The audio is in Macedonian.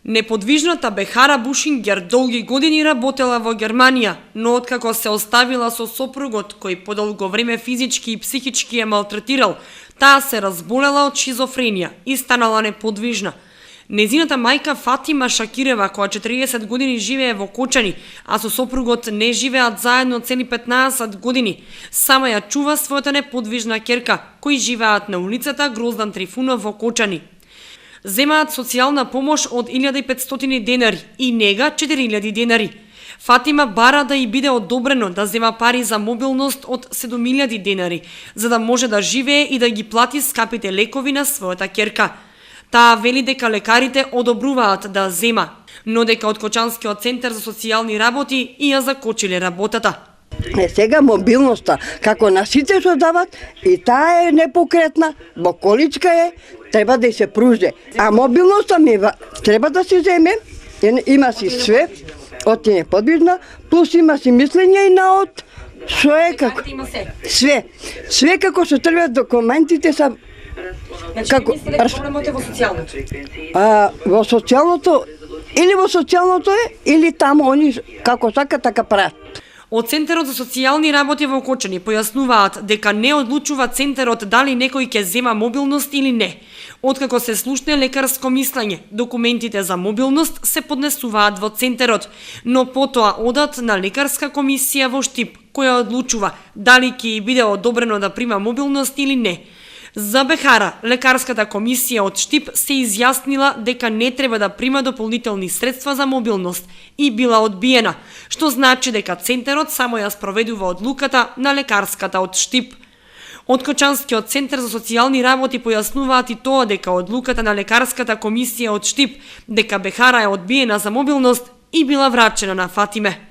Неподвижната Бехара Бушингер долги години работела во Германија, но откако се оставила со сопругот кој подолго време физички и психички ја малтретирал, таа се разболела од шизофренија и станала неподвижна. Незината мајка Фатима Шакирева, која 40 години живее во Кочани, а со сопругот не живеат заедно цели 15 години, сама ја чува својата неподвижна ќерка, кои живеат на улицата Гроздан Трифунов во Кочани. Земаат социјална помош од 1500 денари и нега 4000 денари. Фатима бара да и биде одобрено да зема пари за мобилност од 7000 денари, за да може да живее и да ги плати скапите лекови на својата ќерка. Таа вели дека лекарите одобруваат да зема, но дека од Кочанскиот центар за социјални работи и ја закочиле работата. Сега мобилноста, како на сите што дават, и таа е непокретна, во количка е, треба да се пружде. А мобилноста ми треба да се земе, има си све, оти неподвижна, плюс има си мислење и наод, што е како... Све. Све како се требат документите са... Како... Проблемот е во социјалното. Во социјалното, или во социјалното е, или таму они како сака така прават. Од Центарот за социјални работи во Кочани појаснуваат дека не одлучува Центарот дали некој ќе зема мобилност или не. Откако се слушне лекарско мислење, документите за мобилност се поднесуваат во Центарот, но потоа одат на лекарска комисија во Штип, која одлучува дали ќе биде одобрено да прима мобилност или не. За Бехара, лекарската комисија од Штип се изјаснила дека не треба да прима дополнителни средства за мобилност и била одбиена, што значи дека Центарот само ја спроведува одлуката на лекарската од Штип. Од Кочанскиот центар за социјални работи појаснуваат и тоа дека одлуката на лекарската комисија од Штип дека Бехара е одбиена за мобилност и била врачена на Фатиме.